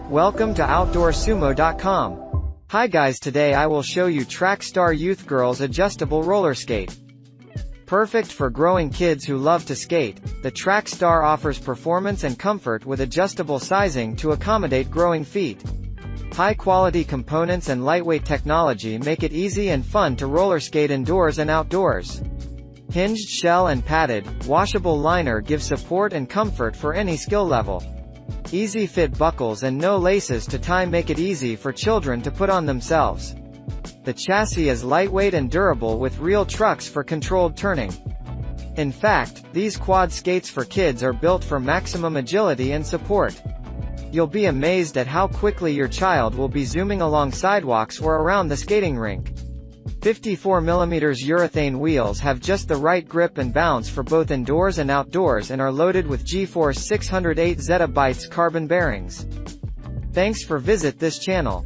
Welcome to OutdoorSumo.com. Hi guys, today I will show you Trac Star Youth Girls Adjustable Roller Skate. Perfect for growing kids who love to skate, the Trac Star offers performance and comfort with adjustable sizing to accommodate growing feet. High-quality components and lightweight technology make it easy and fun to roller skate indoors and outdoors. Hinged shell and padded, washable liner give support and comfort for any skill level. Easy fit buckles and no laces to tie make it easy for children to put on themselves. The chassis is lightweight and durable with real trucks for controlled turning. In fact, these quad skates for kids are built for maximum agility and support. You'll be amazed at how quickly your child will be zooming along sidewalks or around the skating rink. 54mm urethane wheels have just the right grip and bounce for both indoors and outdoors and are loaded with G-Force 608 zettabytes carbon bearings. Thanks for visit this channel.